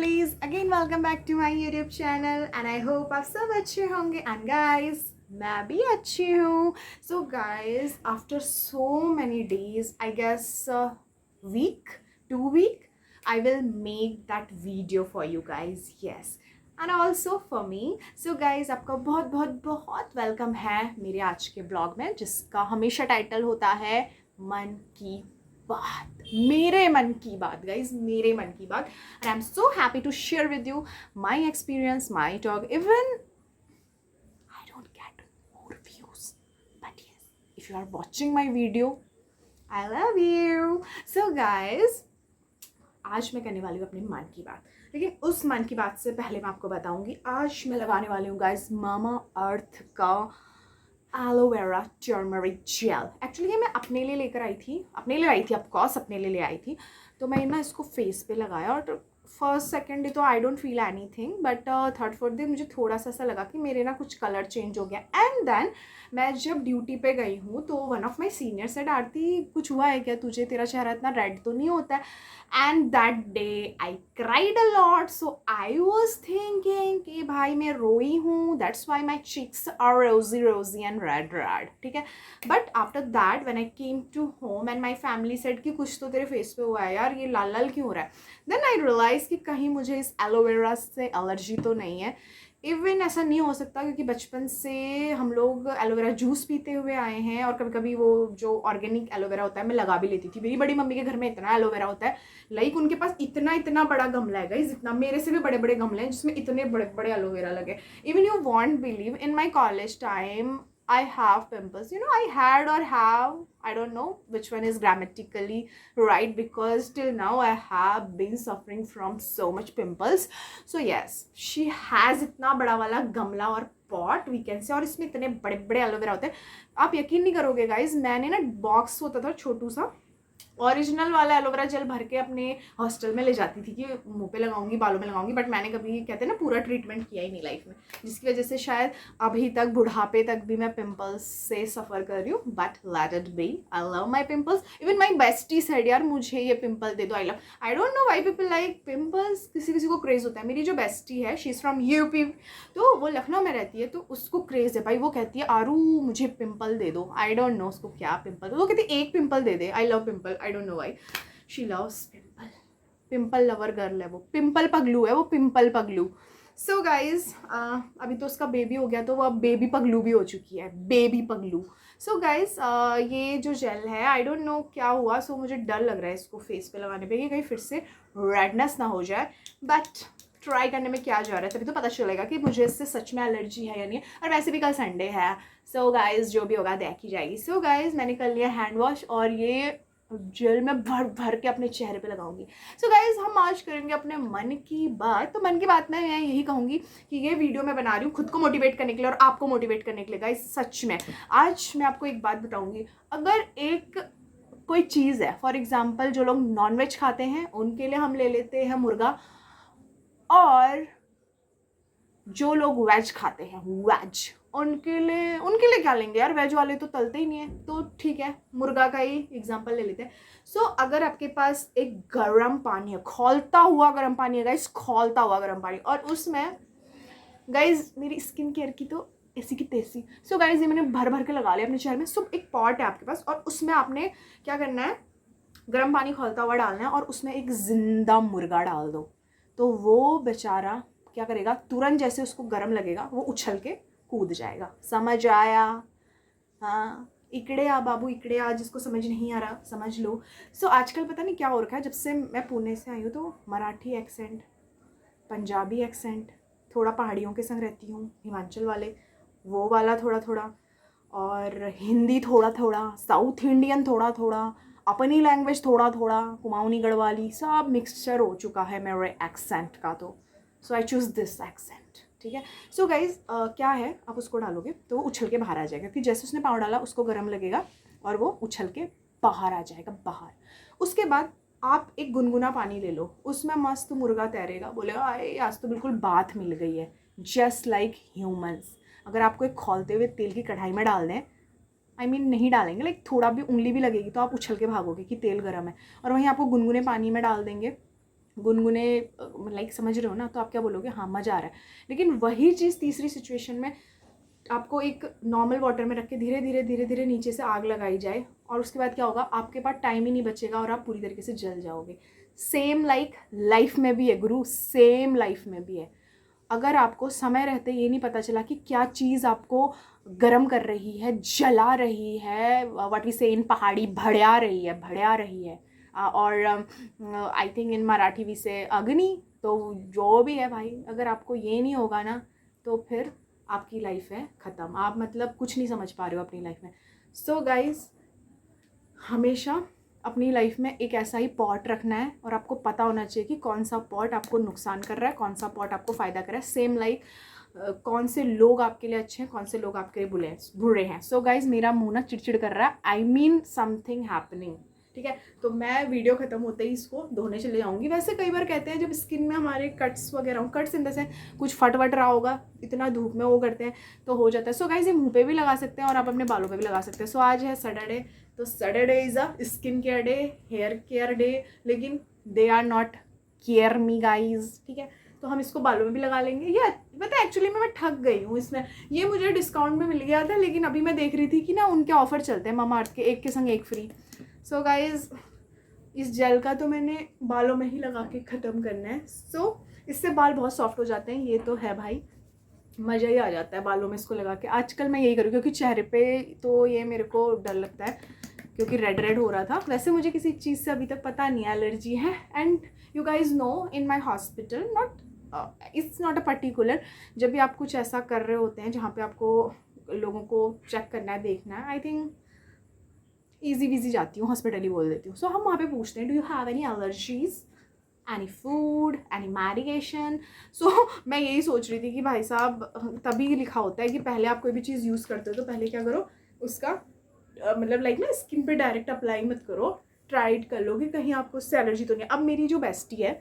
lovelies, again welcome back to my YouTube channel and I hope आप सब अच्छे होंगे and guys मैं भी अच्छी हूँ. So guys, after so many days, I guess week, 2 week, I will make that video for you guys. Yes. And also for me. So guys, आपका बहुत बहुत बहुत वेलकम है मेरे आज के ब्लॉग में, जिसका हमेशा टाइटल होता है मन की बात, मेरे मन की बात गाइज, मेरे मन की बात. And I am so happy to share with you my experience, my talk. Even I don't get more views, but yes, if you are watching my video, I love you. So guys, आज मैं करने वाली हूँ अपने मन की बात, लेकिन उस मन की बात से पहले मैं आपको बताऊंगी आज मैं लगाने वाली हूँ गाइज मामा अर्थ का एलोवेरा टर्मरिक जेल. एक्चुअली ये मैं अपने लिए लेकर आई थी ऑफकोर्स अपने लिए ले आई थी. तो मैं ना इसको फेस पे लगाया और फर्स्ट सेकेंड डे तो I don't feel any thing, but third fourth day मुझे थोड़ा सा ऐसा लगा कि मेरे ना कुछ कलर चेंज हो गया. एंड देन मैं जब ड्यूटी पे गई हूँ तो one of my senior said, Aarti कुछ हुआ है क्या तुझे, तेरा चेहरा इतना रेड तो नहीं होता है. And that day I cried a lot. So I was thinking कि भाई मैं रोई हूँ, that's why my cheeks are rosy and red. ठीक है. But after that when I came to home and my family said कि कुछ तो तेरे फेस पे हुआ है यार, ये लाल लाल क्यों हो रहा है. देन आई रियलाइज कि कहीं मुझे इस एलोवेरा से एलर्जी तो नहीं है. इवन ऐसा नहीं हो सकता क्योंकि बचपन से हम लोग एलोवेरा जूस पीते हुए आए हैं और कभी कभी वो जो ऑर्गेनिक एलोवेरा होता है मैं लगा भी लेती थी. मेरी बड़ी मम्मी के घर में इतना एलोवेरा होता है, लाइक उनके पास इतना इतना बड़ा गमला है गाइस, जितना मेरे से भी बड़े बड़े गमले हैं जिसमें इतने बड़े बड़े एलोवेरा लगे. Even you won't believe, in my college time I have pimples. You know, I had or have, I don't know which one is grammatically right, because till now I have been suffering from so much pimples. So yes, she has इतना बड़ा वाला गमला और pot we can say, और इसमें इतने बड़े बड़े एलोवेरा होते हैं. आप यकीन नहीं करोगे गाइज, मैंने ना बॉक्स होता था छोटू सा ओरिजिनल वाला एलोवेरा जेल भर के अपने हॉस्टल में ले जाती थी कि मुंह पे लगाऊंगी, बालों में लगाऊंगी. बट मैंने कभी, कहते हैं ना, पूरा ट्रीटमेंट किया ही नहीं लाइफ में, जिसकी वजह से शायद अभी तक बुढ़ापे तक भी मैं पिंपल्स से सफ़र कर रही हूँ. But let it be, I love my pimples. Even my bestie said यार मुझे ये पिंपल दे दो, आई don't know why people like pimples. किसी किसी को क्रेज होता है. मेरी जो बेस्टी है शी इज़ फ्रॉम यूपी, तो वो लखनऊ में रहती है, तो उसको क्रेज है भाई. वो कहती है आरू मुझे पिंपल दे दो. आई डोंट नो उसको क्या पिंपल, वो कहती है एक pimple they they. I love pimple, I don't know why. She loves pimple. Pimple lover girl है वो, पिंपल पगलू है वो, पिंपल पगलू. सो गाइज, अभी तो उसका बेबी हो गया तो वो अब बेबी पगलू भी हो चुकी है, बेबी पगलू. सो गाइज, ये जो जेल है आई डोंट नो क्या हुआ, सो मुझे डर लग रहा है इसको फेस पे लगाने पे कि कहीं फिर से रेडनेस ना हो जाए. बट ट्राई करने में क्या जा रहा है, तभी तो पता चलेगा कि मुझे इससे सच में एलर्जी है या नहीं. और वैसे भी कल संडे है. सो गाइज, जो भी होगा देख ही जाएगी. सो गाइज, मैंने कर लिया हैंड वॉश और ये जेल में भर भर के अपने चेहरे पे लगाऊंगी. सो गाइज, हम आज करेंगे अपने मन की बात. तो मन की बात में मैं यही कहूँगी कि ये वीडियो मैं बना रही हूँ खुद को मोटिवेट करने के लिए और आपको मोटिवेट करने के लिए. गाइज सच में आज मैं आपको एक बात बताऊँगी. अगर एक कोई चीज़ है, फॉर एग्जाम्पल जो लोग नॉनवेज खाते हैं उनके लिए हम ले लेते हैं मुर्गा, और जो लोग वेज खाते हैं वेज उनके लिए क्या लेंगे यार, वेज वाले तो तलते ही नहीं है. तो ठीक है, मुर्गा का ही एग्जांपल ले लेते हैं. सो अगर आपके पास एक गर्म पानी है, खौलता हुआ गर्म पानी है गाइस, खौलता हुआ गर्म पानी, और उसमें गाइज मेरी स्किन केयर की तो ऐसी की तैसी. सो गाइज, ये मैंने भर भर के लगा लिया अपने चेहरे में. सो एक पॉट है आपके पास और उसमें आपने क्या करना है, गर्म पानी खौलता हुआ डालना है और उसमें एक जिंदा मुर्गा डाल दो. तो वो बेचारा क्या करेगा, तुरंत जैसे उसको गर्म लगेगा वो उछल के कूद जाएगा. समझ आया? हाँ, इकड़े आ बाबू, इकड़े आ. जिसको समझ नहीं आ रहा समझ लो. सो आजकल पता नहीं क्या हो रखा है, जब से मैं पुणे से आई हूँ तो मराठी एक्सेंट, पंजाबी एक्सेंट, थोड़ा पहाड़ियों के संग रहती हूँ, हिमाचल वाले वो वाला थोड़ा थोड़ा, और हिंदी थोड़ा थोड़ा, साउथ इंडियन थोड़ा थोड़ा, अपनी लैंग्वेज थोड़ा थोड़ा, कुमाऊनी गढ़वाली, सब मिक्सचर हो चुका है मेरे एक्सेंट का. तो सो आई चूज़ दिस एक्सेंट. ठीक है. सो गाइज, क्या है, आप उसको डालोगे तो वो उछल के बाहर आ जाएगा, क्योंकि जैसे उसने पाँव डाला उसको गर्म लगेगा और वो उछल के बाहर आ जाएगा बाहर. उसके बाद आप एक गुनगुना पानी ले लो, उसमें मस्त मुर्गा तैरेगा, बोलेगा अरे आज तो बिल्कुल बात मिल गई है, जस्ट लाइक ह्यूमन्स. अगर आपको एक खौलते हुए तेल की कढ़ाई में डाल दें, आई मीन नहीं डालेंगे, लाइक थोड़ा भी उंगली भी लगेगी तो आप उछल के भागोगे कि तेल गर्म है, और वहीं आपको गुनगुने पानी में डाल देंगे गुनगुने, लाइक समझ रहे हो ना, तो आप क्या बोलोगे, हाँ मज़ा आ रहा है। लेकिन वही चीज़ तीसरी सिचुएशन में आपको एक नॉर्मल वाटर में रख के धीरे धीरे धीरे धीरे नीचे से आग लगाई जाए, और उसके बाद क्या होगा, आपके पास टाइम ही नहीं बचेगा और आप पूरी तरीके से जल जाओगे। सेम लाइक लाइफ में भी है गुरु, सेम लाइफ में भी है। अगर आपको समय रहते ये नहीं पता चला कि क्या चीज़ आपको गर्म कर रही है, जला रही है, व्हाट वी से इन पहाड़ी, भड़या रही है, भड़या रही है, और I think in Marathi we say अग्नि, तो जो भी है भाई, अगर आपको ये नहीं होगा ना, तो फिर आपकी लाइफ है ख़त्म। आप मतलब कुछ नहीं समझ पा रहे हो अपनी लाइफ में। सो गाइज, हमेशा अपनी लाइफ में एक ऐसा ही पॉट रखना है, और आपको पता होना चाहिए कि कौन सा पॉट आपको नुकसान कर रहा है, कौन सा पॉट आपको फ़ायदा कर रहा है। सेम लाइक कौन से लोग आपके लिए अच्छे हैं, कौन से लोग आपके लिए बुरे हैं। सो गाइज, मेरा मुंह ना चिड़चिड़ कर रहा है, आई मीन समथिंग हैपनिंग, ठीक है। तो मैं वीडियो ख़त्म होते ही इसको धोने चले जाऊँगी। वैसे कई बार कहते हैं जब स्किन में हमारे कट्स वगैरह हो, कट्स इन द सेंस कुछ फट वट रहा होगा, इतना धूप में वो करते हैं तो हो जाता है। सो गाइज, ये मुंह पे भी लगा सकते हैं और आप अपने बालों पे भी लगा सकते हैं। सो आज है सैटरडे, तो Saturday is a skin care day, hair care day, लेकिन they are not care me guys, ठीक है। तो हम इसको बालों में भी लगा लेंगे। ये पता है एक्चुअली मैं ठग गई हूँ इसमें, ये मुझे डिस्काउंट में मिल गया था, लेकिन अभी मैं देख रही थी कि ना उनके ऑफर चलते हैं मामा अर्थ के, एक के संग एक फ्री। सो गाइज, इस जेल का तो मैंने बालों में ही लगा के ख़त्म करना है। सो इससे बाल बहुत सॉफ्ट हो जाते हैं, ये तो है भाई, मज़ा ही आ जाता है बालों में इसको लगा के। आजकल मैं यही करूँ, क्योंकि चेहरे पे तो ये मेरे को डर लगता है, क्योंकि रेड रेड हो रहा था। वैसे मुझे किसी चीज़ से अभी तक पता नहीं एलर्जी है। And you guys know, in my hospital, not it's not a particular, जब भी आप कुछ ऐसा कर रहे होते हैं जहाँ पे आपको लोगों को चेक करना है, देखना है, आई थिंक ईजी वीजी जाती हूँ, हॉस्पिटल ही बोल देती हूँ। सो हम वहाँ पे पूछते हैं, do you have any allergies, any food, any medication. So मैं यही सोच रही थी कि भाई साहब, तभी लिखा होता है कि पहले आप कोई भी चीज़ यूज़ करते हो तो पहले क्या करो, उसका मतलब लाइक ना स्किन पे डायरेक्ट अप्लाई मत करो, ट्राई कर लो कि कहीं आपको उससे एलर्जी तो नहीं है। अब मेरी जो बेस्टी है,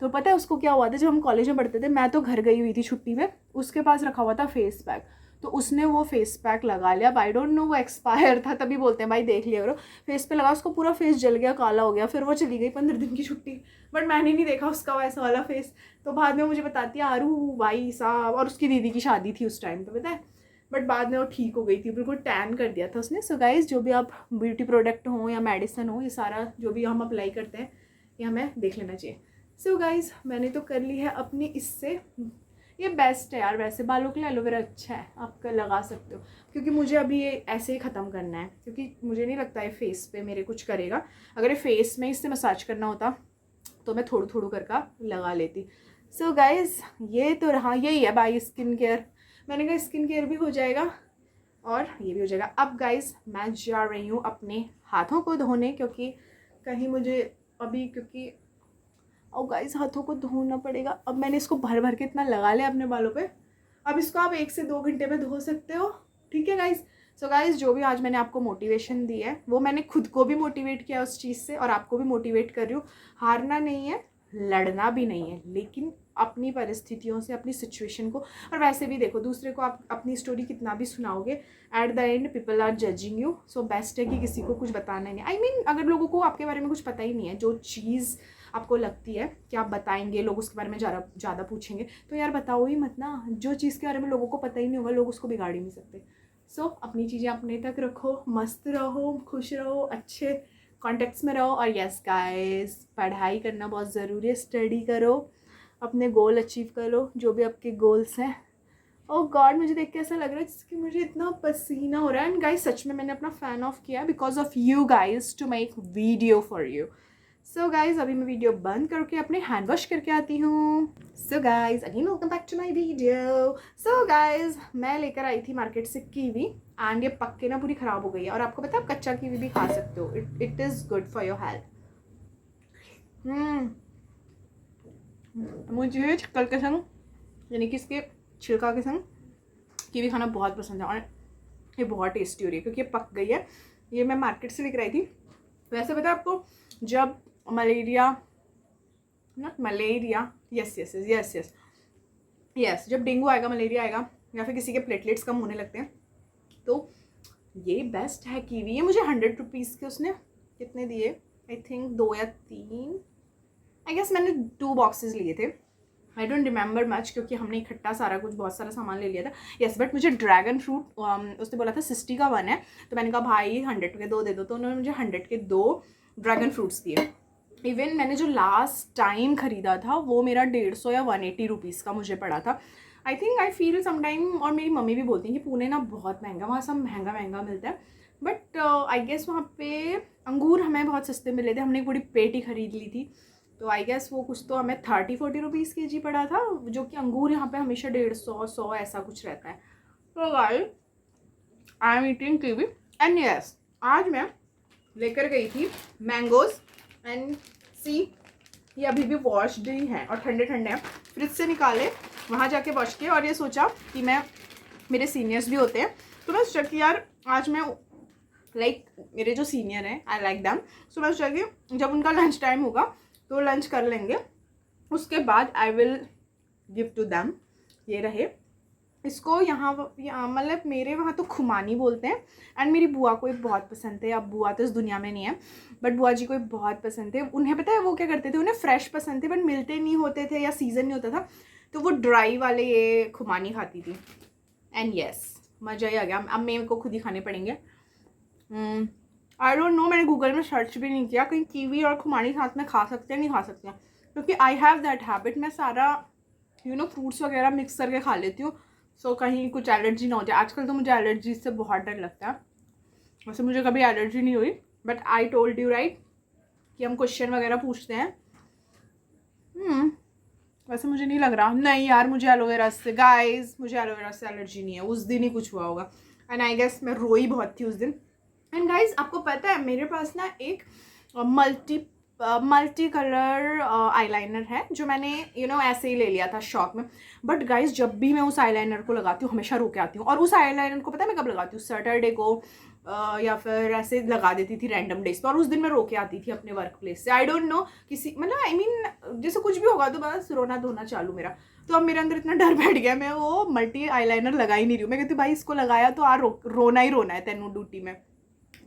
तो पता है उसको क्या हुआ था, जब हम कॉलेज में पढ़ते थे, मैं तो घर गई हुई थी छुट्टी में, उसके पास रखा हुआ था फेस पैक, तो उसने वो फेस पैक लगा लिया। आई डोंट नो वो एक्सपायर था, तभी बोलते हैं भाई देख लिया करो। फेस पे लगा, उसको पूरा फेस जल गया, काला हो गया, फिर वो चली गई 15 दिन की छुट्टी। बट मैंने नहीं देखा उसका वैसा वाला फेस। तो बाद में मुझे बताती है आरू भाई साहब, और उसकी दीदी की शादी थी उस टाइम पे, पता है। बट बाद में वो ठीक हो गई थी, बिल्कुल टैन कर दिया था उसने। सो गाइज, जो भी आप ब्यूटी प्रोडक्ट हो या मेडिसिन हो, ये सारा जो भी हम अप्लाई करते हैं, ये हमें देख लेना चाहिए। सो गाइज, मैंने तो कर ली है अपनी इससे, ये बेस्ट है यार, वैसे बालों के लिए एलोवेरा अच्छा है, आप लगा सकते हो। क्योंकि मुझे अभी ये ऐसे ही ख़त्म करना है, क्योंकि मुझे नहीं लगता है फेस पे मेरे कुछ करेगा। अगर ये फेस में इससे मसाज करना होता तो मैं थोड़ा थोड़ा करके लगा लेती। सो गाइज, ये तो रहा, यही है भाई स्किन केयर। मैंने कहा स्किन केयर भी हो जाएगा और ये भी हो जाएगा। अब गाइज, मैं जा रही हूँ अपने हाथों को धोने, क्योंकि कहीं मुझे अभी, क्योंकि और गाइस हाथों को धोना पड़ेगा। अब मैंने इसको भर भर के इतना लगा लिया अपने बालों पे, अब इसको आप 1 से 2 घंटे में धो सकते हो, ठीक है गाइस। सो गाइस, जो भी आज मैंने आपको मोटिवेशन दी है, वो मैंने खुद को भी मोटिवेट किया उस चीज़ से, और आपको भी मोटिवेट कर रही हूँ। हारना नहीं है, लड़ना भी नहीं है, लेकिन अपनी परिस्थितियों से, अपनी सिचुएशन को, और वैसे भी देखो, दूसरे को आप अपनी स्टोरी कितना भी सुनाओगे, at the end people are judging you. So best है कि किसी को कुछ बताना ही नहीं। आई मीन, अगर लोगों को आपके बारे में कुछ पता ही नहीं है, जो चीज़ आपको लगती है कि आप बताएंगे, लोग उसके बारे में ज़्यादा पूछेंगे, तो यार बताओ ही मत ना। जो चीज़ के बारे में लोगों को पता ही नहीं होगा, लोग उसको बिगाड़ ही नहीं सकते। सो अपनी चीज़ें अपने तक रखो, मस्त रहो, खुश रहो, अच्छे कॉन्टेक्ट्स में रहो। और यस गाइस, पढ़ाई करना बहुत ज़रूरी है, स्टडी करो, अपने गोल अचीव करो, जो भी आपके गोल्स हैं। ओह गॉड, मुझे देख के ऐसा लग रहा है कि मुझे इतना पसीना हो रहा है। एंड गाइस, सच में मैंने अपना फ़ैन ऑफ किया because of you guys, to make video for you. So guys, अभी मैं वीडियो बंद करके अपने हैंड वॉश करके आती हूँ। So guys, again welcome back to my video. So guys, मैं लेकर आई थी मार्केट से कीवी, एंड ये पक के ना पूरी ख़राब हो गई है। और आपको पता है, आप कच्चा कीवी भी खा सकते हो, it is good for your health. मुझे छिक्कल के संग, यानी कि इसके छिलका के संग कीवी खाना बहुत पसंद है, और ये बहुत टेस्टी हो रही है क्योंकि ये पक गई है। ये मैं मार्केट से लेकर आई थी। वैसे पता है आपको, जब malaria, not malaria, yes yes yes yes yes yes, जब डेंगू आएगा, मलेरिया आएगा, या फिर किसी के प्लेटलेट्स कम होने लगते हैं, तो ये बेस्ट है कीवी। ये मुझे 100 रुपीज़ के उसने कितने दिए, आई थिंक 2 या 3, आई गेस मैंने 2 बॉक्सेस लिए थे, आई डोंट रिमेंबर मच क्योंकि हमने इकट्ठा सारा कुछ बहुत सारा सामान ले लिया था। यस, बट मुझे ड्रैगन फ्रूट उसने बोला था 60 का 1 है, तो मैंने कहा भाई 100 के 2 दे दो, तो उन्होंने मुझे 100 के 2 ड्रैगन फ्रूट्स दिए। इवन मैंने जो लास्ट टाइम ख़रीदा था वो मेरा 150 या 180 रुपीज़ का मुझे पड़ा था। I think I feel sometime, और मेरी मम्मी भी बोलती हैं कि पुणे ना बहुत महंगा, वहाँ सब महंगा महंगा मिलता है, बट आई गेस वहाँ पे अंगूर हमें बहुत सस्ते मिले थे। हमने एक पूरी पेटी ख़रीद ली थी, तो आई गेस वो कुछ तो हमें 30-40 रुपीज़ के जी पड़ा था, जो कि अंगूर यहाँ पे हमेशा 150-100 ऐसा कुछ रहता है। तो guys I am eating kiwi and yes, आज मैं लेकर गई थी मैंगोज़ एंड सी ये अभी भी वॉश्ड ही हैं और ठंडे ठंडे हैं, फ्रिज से निकाले वहाँ जाके वॉश किए, और ये सोचा कि मैं, मेरे सीनियर्स भी होते हैं तो मैं सोचा कि यार आज मैं मेरे जो सीनियर हैं आई लाइक दैम, सो मैं सोचा कि जब उनका लंच टाइम होगा तो लंच कर लेंगे, उसके बाद I will give to them. ये रहे, इसको यहाँ मतलब मेरे वहाँ तो खुमानी बोलते हैं, एंड मेरी बुआ को बहुत पसंद थे। अब बुआ तो इस दुनिया में नहीं है, बट बुआ जी को बहुत पसंद थे। उन्हें पता है वो क्या करते थे, उन्हें फ्रेश पसंद थे बट मिलते नहीं होते थे या सीज़न नहीं होता था, तो वो ड्राई वाले ये खुमानी खाती थी। एंड यस, मज़ा ही आ गया। अब मेरे को खुद ही खाने पड़ेंगे। आई डोंट नो, मैंने गूगल में सर्च भी नहीं किया कहीं कीवी और खुमानी साथ में खा सकते हैं नहीं खा सकते हैं, क्योंकि आई हैव दैट हैबिट, मैं सारा फ्रूट्स वगैरह मिक्स करके खा लेती हूँ, सो कहीं कुछ एलर्जी ना हो जाए। आजकल तो मुझे एलर्जी से बहुत डर लगता है, वैसे मुझे कभी एलर्जी नहीं हुई, but I told you right कि हम क्वेश्चन वगैरह पूछते हैं। वैसे मुझे नहीं लग रहा, नहीं यार मुझे एलोवेरा से, गाइस मुझे एलोवेरा से एलर्जी नहीं है, उस दिन ही कुछ हुआ होगा, एंड आई गेस मैं रोई बहुत थी उस दिन। एंड गाइज आपको पता है मेरे पास ना एक मल्टी कलर आईलाइनर है, जो मैंने ऐसे ही ले लिया था शौक में, बट गाइज जब भी मैं उस आईलाइनर को लगाती हूँ हमेशा रो के आती हूँ। और उस आईलाइनर को पता है मैं कब लगाती हूँ, सैटरडे को या फिर ऐसे लगा देती थी रैंडम डेज पर, और उस दिन मैं रो के आती थी अपने वर्क प्लेस से। आई डोंट नो, किसी मतलब आई मीन जैसे कुछ भी होगा तो बस रोना धोना चालू मेरा। तो अब मेरे अंदर इतना डर बैठ गया, मैं वो मल्टी आईलाइनर लगा ही नहीं रही हूँ। मैं कहती भाई इसको लगाया तो रोना ही रोना है तेनू ड्यूटी में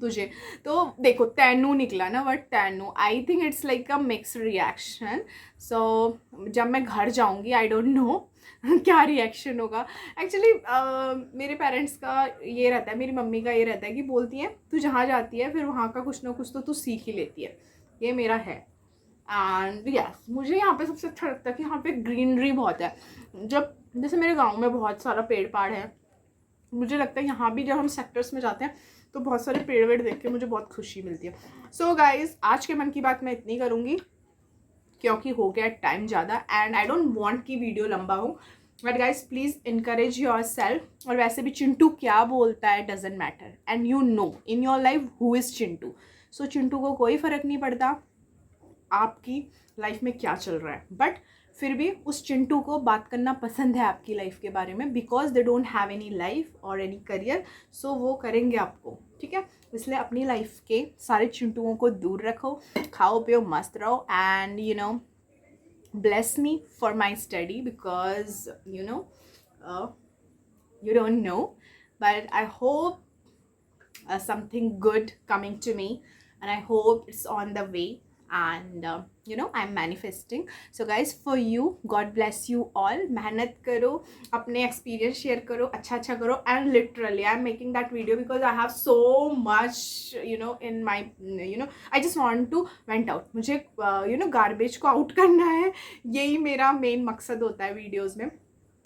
तुझे। तो देखो तैनू निकला ना, बट तैनू I think it's like a mix reaction. So जब मैं घर जाऊंगी आई डोंट नो क्या रिएक्शन होगा। एक्चुअली मेरे पेरेंट्स का ये रहता है, मेरी मम्मी का ये रहता है कि बोलती हैं तू जहाँ जाती है फिर वहाँ का कुछ ना कुछ तो तू सीख ही लेती है, ये मेरा है। एंड यस, मुझे यहाँ पे सबसे अच्छा लगता है कि यहाँ पे ग्रीनरी बहुत है। जब जैसे मेरे गाँव में बहुत सारा पेड़ पाड़ है, मुझे लगता है यहाँ भी जब हम सेक्टर्स में जाते हैं तो बहुत सारे पेड़ वेड़ देख के मुझे बहुत खुशी मिलती है। सो गाइज आज के मन की बात मैं इतनी करूँगी क्योंकि हो गया टाइम ज़्यादा, एंड आई डोंट वांट कि वीडियो लंबा हो, but guys please encourage yourself. और वैसे भी चिंटू क्या बोलता है doesn't matter, and you know in your life who is Chintu. So Chintu को कोई फ़र्क नहीं पड़ता आपकी लाइफ में क्या चल रहा है, बट फिर भी उस चिंटू को बात करना पसंद है आपकी लाइफ के बारे में, because they don't have any life और एनी करियर, सो वो करेंगे आपको, ठीक है। इसलिए अपनी लाइफ के सारे चिंटुओं को दूर रखो, खाओ पियो मस्त रहो, and bless me for my study, because you don't know, but I hope something good coming to me, and I hope it's on the way, and I'm manifesting. So guys, for you, God bless you all. मेहनत करो, अपने experience share करो, अच्छा करो, and literally I'm making that video because I have so much in my I just want to vent out. मुझे garbage को out करना है, यही मेरा main मकसद होता है videos में।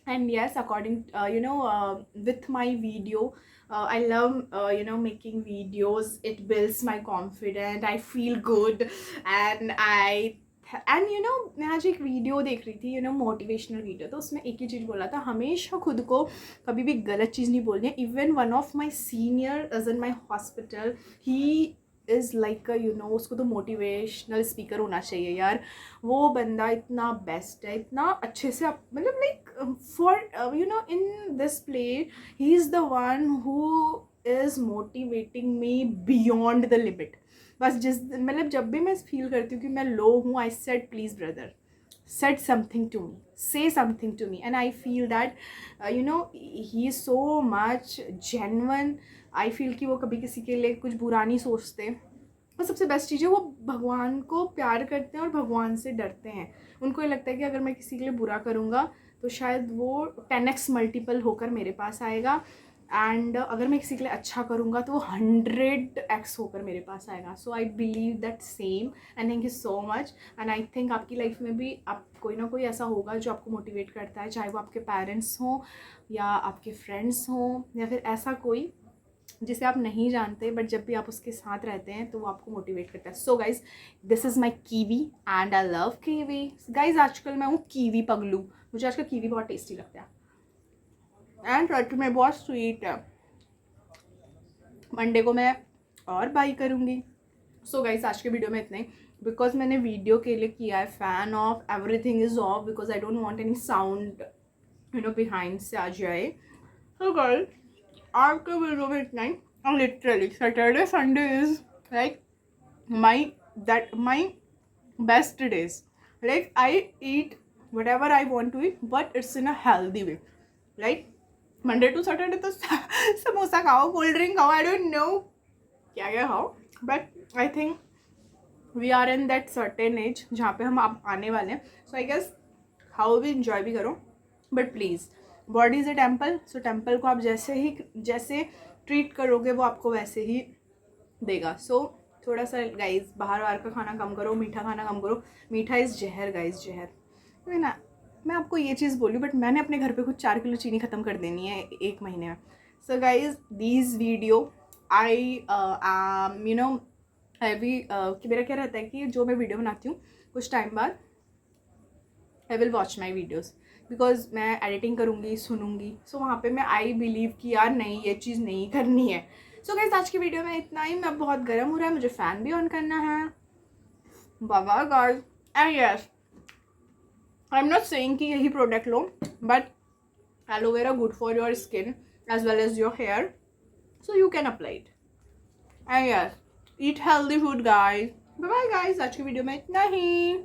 And yes, according with my video, I love making videos. It builds my confidence, I feel good, and मैं आज एक वीडियो देख रही थी मोटिवेशनल वीडियो, तो उसमें एक ही चीज़ बोला था, हमेशा खुद को कभी भी गलत चीज़ नहीं बोलनी है। Even one of my senior is in my hospital, he is like उसको तो मोटिवेशनल स्पीकर होना चाहिए यार। वो बंदा इतना बेस्ट है, इतना अच्छे से मतलब like for in this play he is the one who is motivating me beyond the limit. बस मतलब जब भी मैं फील करती हूँ कि मैं लो हूँ, I said please brother said something to me, say something to me, and I feel that he is so much genuine. I feel कि वो कभी किसी के लिए कुछ बुरा नहीं सोचते, और सबसे बेस्ट चीज़ है वो भगवान को प्यार करते हैं और भगवान से डरते हैं। उनको ये लगता है कि अगर मैं किसी के लिए बुरा करूँगा तो शायद वो 10x मल्टीपल होकर मेरे पास आएगा, एंड अगर मैं किसी के लिए अच्छा करूँगा तो वो 100x होकर मेरे पास आएगा। So I believe that same, and thank you so much. And I think आपकी लाइफ में भी आप कोई ना कोई ऐसा होगा जो आपको मोटिवेट करता है, चाहे वो आपके पेरेंट्स हों या आपके फ्रेंड्स हों या फिर ऐसा कोई जिसे आप नहीं जानते, बट जब भी आप उसके साथ रहते हैं तो वो आपको मोटिवेट करता है। So guys, this is my kiwi and I love kiwi. Guys आजकल मैं हूँ कीवी पगलू, मुझे आजकल कीवी बहुत टेस्टी लगता है एंड सच में बहुत स्वीट है। मंडे को मैं और बाई करूँगी। सो गाइज आज के वीडियो में इतना ही, बिकॉज मैंने वीडियो के लिए किया है fan of, everything is of because I don't want any sound behind से आ जाए। सो गाइज आज के वीडियो में इतना ही। Literally Saturday Sunday is like my best days. Like I eat whatever I want to eat, but it's in a healthy way. Like Monday to Saturday तो समोसा खाओ, cold drink खाओ, आई don't know क्या क्या खाओ, but I think we are in that certain age जहाँ पे हम आप आने वाले हैं। सो आई गेस खाओ भी, इंजॉय भी करो, but please body is a temple. So temple को आप जैसे ट्रीट करोगे वो आपको वैसे ही देगा। सो थोड़ा सा गाइज बाहर का खाना कम करो, मीठा खाना कम करो। मीठा इज़ जहर गाइज, जहर। तो ना मैं आपको ये चीज़ बोली, बट मैंने अपने घर पे कुछ 4 किलो चीनी ख़त्म कर देनी है 1 महीने में। सो गाइज दीज वीडियो आई कि मेरा क्या रहता है कि जो मैं वीडियो बनाती हूँ कुछ टाइम बाद I will watch my videos, because मैं एडिटिंग करूँगी, सुनूंगी। सो वहाँ पे मैं आई बिलीव कि यार नहीं, ये चीज़ नहीं करनी है। सो गाइस आज की वीडियो में इतना ही। मैं बहुत गर्म हो रहा है, मुझे फ़ैन भी ऑन करना है। बाबा guys, and yes I am not saying कि यही प्रोडक्ट लो, but aloe vera good for your skin as well as your hair, so you can apply it. And yes eat healthy food guys. Bye bye guys, आज की video में इतना ही।